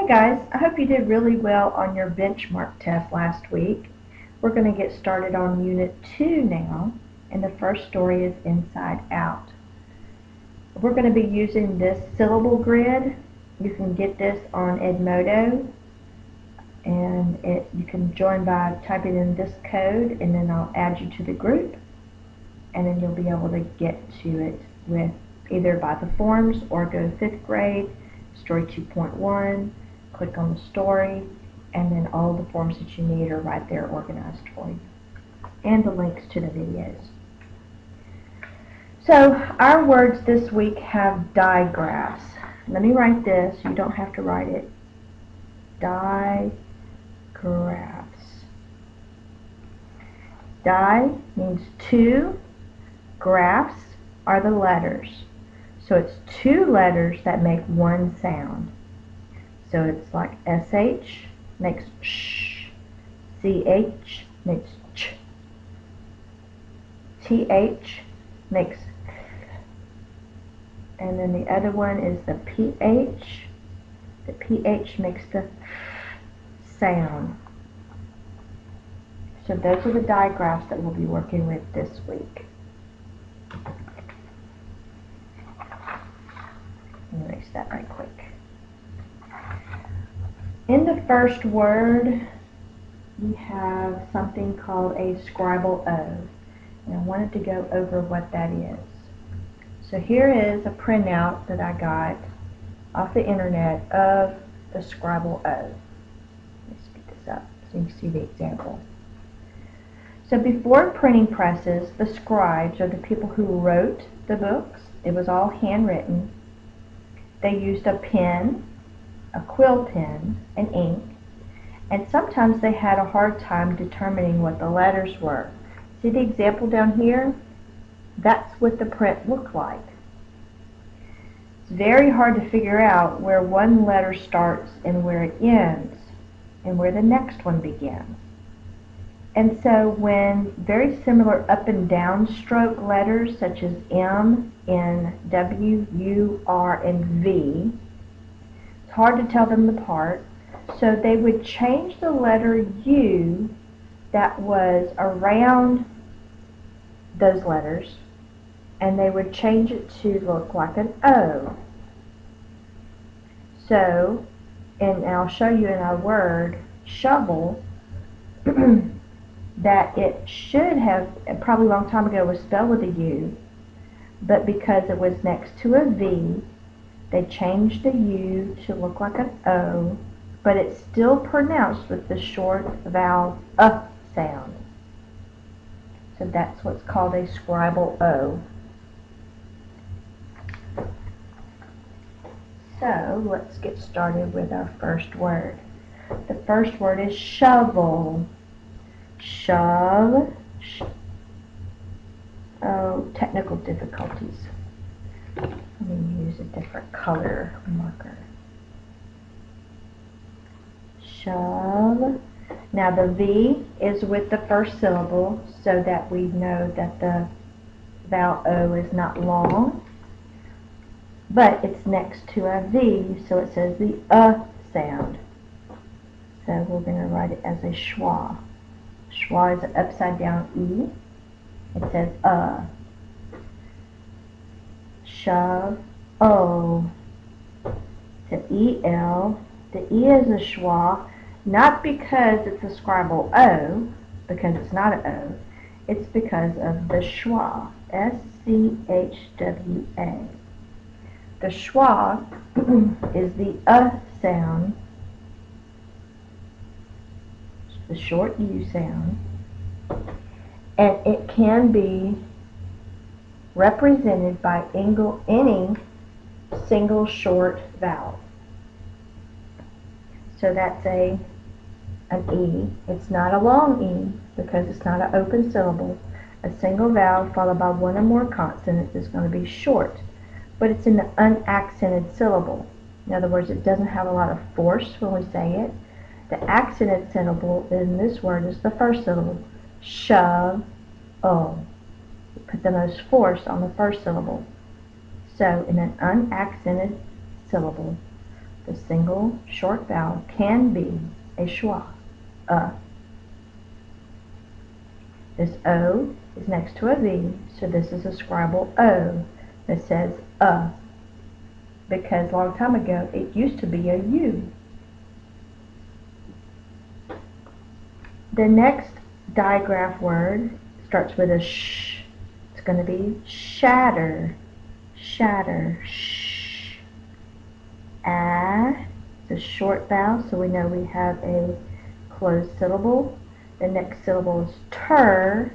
Hey guys, I hope you did really well on your benchmark test last week. We're going to get started on Unit 2 now, and the first story is Inside Out. We're going to be using this Syllable Grid. You can get this on Edmodo, and you can join by typing in this code, and then I'll add you to the group, and then you'll be able to get to it with either by the forms or go to 5th grade, Story 2.1, click on the story, and then all the forms that you need are right there organized for you, and the links to the videos. So our words this week have digraphs. Let me write this, you don't have to write it. Digraphs. Di means two, graphs are the letters. So it's two letters that make one sound. So it's like SH makes sh, CH makes ch, TH makes th, and then the other one is the PH. The PH makes the th sound. So those are the digraphs that we'll be working with this week. Let me erase that right quick. In the first word, we have something called a scribble O, and I wanted to go over what that is. So here is a printout that I got off the internet of the scribble O. Let me speed this up so you can see the example. So before printing presses, the scribes, or the people who wrote the books, it was all handwritten. They used a pen, a quill pen, and ink, and sometimes they had a hard time determining what the letters were. See the example down here? That's what the print looked like. It's very hard to figure out where one letter starts and where it ends, and where the next one begins. And so when very similar up and down stroke letters such as M, N, W, U, R, and V, it's hard to tell them apart, so they would change the letter U that was around those letters, and they would change it to look like an O. So, and I'll show you in our word, shovel, that it should have, probably a long time ago, was spelled with a U, but because it was next to a V, they changed the U to look like an O, but it's still pronounced with the short vowel sound. So that's what's called a scribble O. So let's get started with our first word. The first word is shovel. Shove. Oh, technical difficulties. Let me use a different color marker. Shove. Now the V is with the first syllable so that we know that the vowel O is not long, but it's next to a V, so it says the sound. So we're going to write it as a schwa. Schwa is an upside down E. It says shove, O. It's an EL. The E is a schwa, not because it's a scribble O, because it's not an O. It's because of the schwa, S-C-H-W-A. The schwa is the sound, the short U sound, and it can be represented by any single short vowel. So that's an E. It's not a long E because it's not an open syllable. A single vowel followed by one or more consonants is going to be short, but it's an unaccented syllable. In other words, it doesn't have a lot of force when we say it. The accented syllable in this word is the first syllable. Shove, O. Put the most force on the first syllable. So in an unaccented syllable, the single short vowel, can be a schwa, This O is next to a V, so this is a scribal O that says because a long time ago it used to be a U. The next digraph word starts with a sh. It's going to be shatter, shatter, sh. It's a short vowel, so we know we have a closed syllable. The next syllable is ter.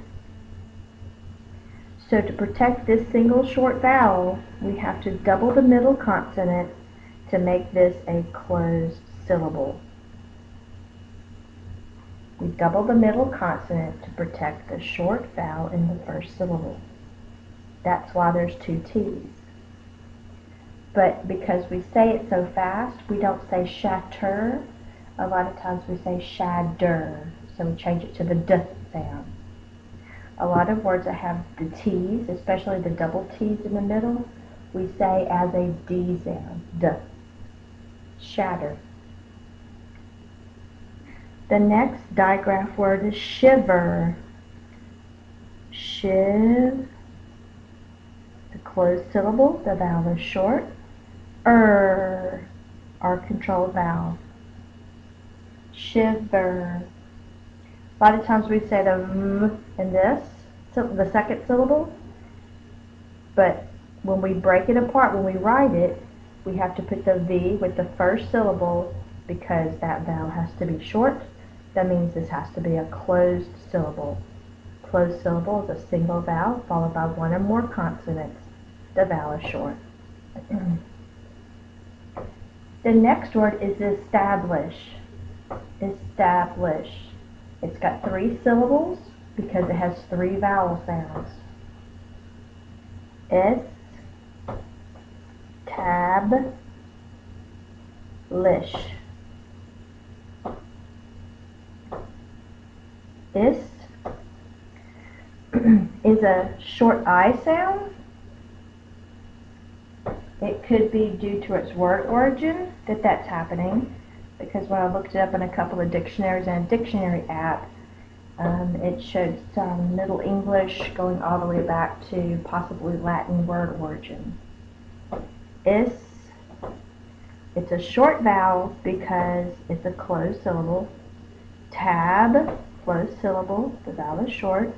So to protect this single short vowel, we have to double the middle consonant to make this a closed syllable. We double the middle consonant to protect the short vowel in the first syllable. That's why there's two T's. But because we say it so fast, we don't say shatter. A lot of times we say shadder, so we change it to the D sound. A lot of words that have the T's, especially the double T's in the middle, we say as a D sound, D. Shatter. The next digraph word is shiver. Shiv. The closed syllable, the vowel is short. Our controlled vowel. Shiver. A lot of times we say the M in this, the second syllable, but when we break it apart, when we write it, we have to put the V with the first syllable because that vowel has to be short. That means this has to be a closed syllable. Closed syllable is a single vowel followed by one or more consonants. The vowel is short. The next word is establish. Establish. It's got 3 syllables because it has 3 vowel sounds. S, tab, lish. Is is a short I sound. It could be due to its word origin that's happening, because when I looked it up in a couple of dictionaries and a dictionary app, it showed some Middle English going all the way back to possibly Latin word origin. Is, it's a short vowel because it's a closed syllable. Tab, closed syllable, the vowel is short.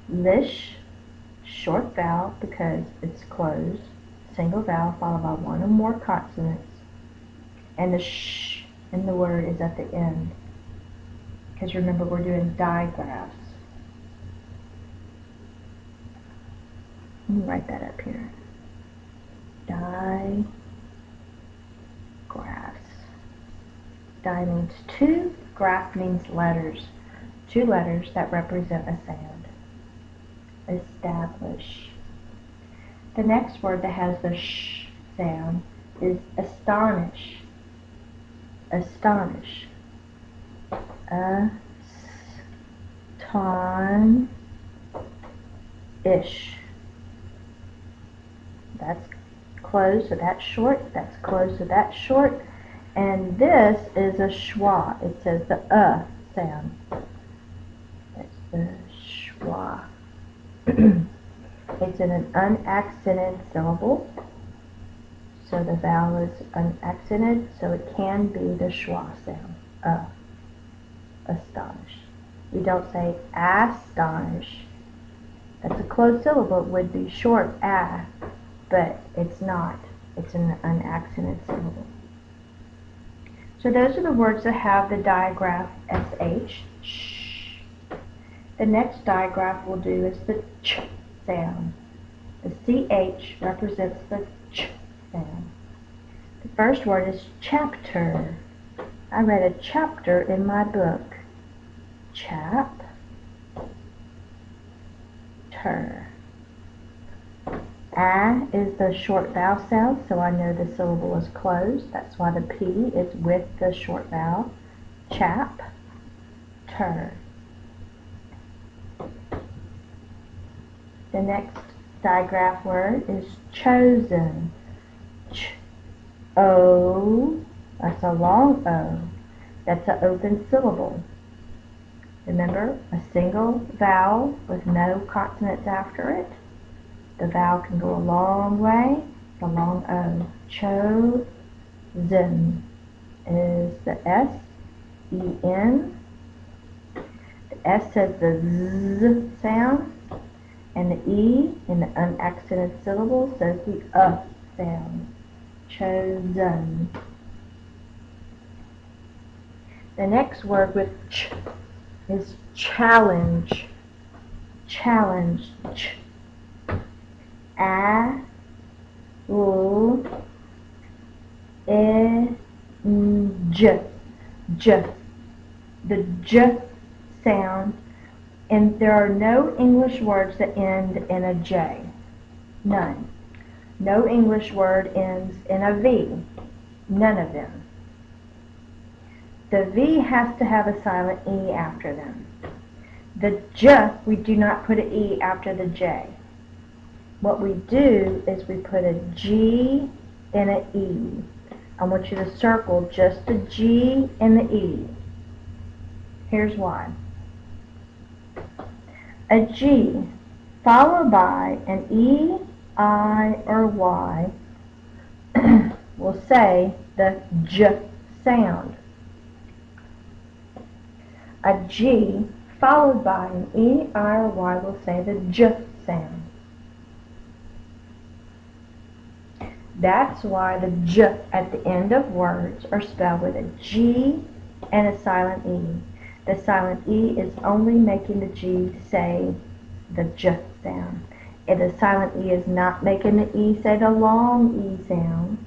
Lish, short vowel because it's closed, single vowel followed by one or more consonants. And the sh in the word is at the end, because remember we're doing digraphs. Let me write that up here. Digraphs. Di means 2, graph means letters. 2 letters that represent a sound. Establish. The next word that has the sh sound is astonish. Astonish. Ish. That's closed, so that's short. That's closed, so that's short. And this is a schwa. It says the sound. That's the schwa. It's in an unaccented syllable. So the vowel is unaccented, so it can be the schwa sound. Astonish. We don't say astonish. That's a closed syllable. It would be short, but it's not. It's an unaccented syllable. So those are the words that have the digraph sh, sh. The next digraph we'll do is the ch sound. The ch represents the ch sound. The first word is chapter. I read a chapter in my book. Chapter. Is the short vowel sound, so I know the syllable is closed. That's why the P is with the short vowel. Chapter. The next digraph word is chosen. That's a long O. That's an open syllable. Remember, a single vowel with no consonants after it. The vowel can go a long way. The long O. Chosen is the S-E-N. The S says the Z sound, and the E in the unaccented syllable says the sound. Chosen. The next word with ch is challenge. Challenge. Ch. A, L, E, J. J. The J sound, and there are no English words that end in a J. None. No English word ends in a V. None of them. The V has to have a silent E after them. The J, we do not put an E after the J. What we do is we put a G and an E. I want you to circle just the G and the E. Here's why. A G followed by an E, I, or Y will say the J sound. A G followed by an E, I, or Y will say the J sound. That's why the J at the end of words are spelled with a G and a silent E. The silent E is only making the G say the J sound. And the silent E is not making the E say the long E sound.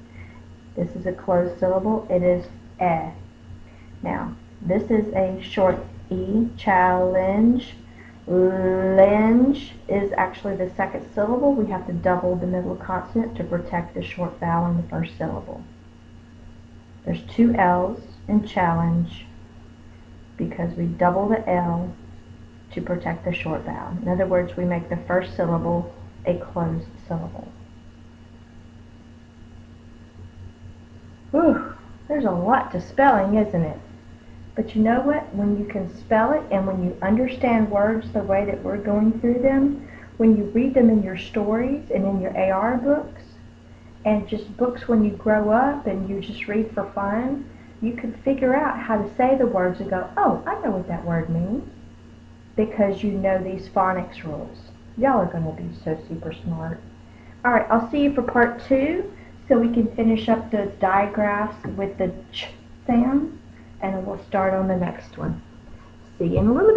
This is a closed syllable. It is eh. Now, this is a short E. Challenge. Lenge is actually the second syllable. We have to double the middle consonant to protect the short vowel in the first syllable. There's two L's in challenge because we double the L to protect the short vowel. In other words, we make the first syllable a closed syllable. Whew, there's a lot to spelling, isn't it? But you know what? When you can spell it and when you understand words the way that we're going through them, when you read them in your stories and in your AR books, and just books when you grow up and you just read for fun, you can figure out how to say the words and go, oh, I know what that word means, because you know these phonics rules. Y'all are going to be so super smart. All right, I'll see you for part 2 so we can finish up the digraphs with the ch sound. And we'll start on the next one. See you in a little bit.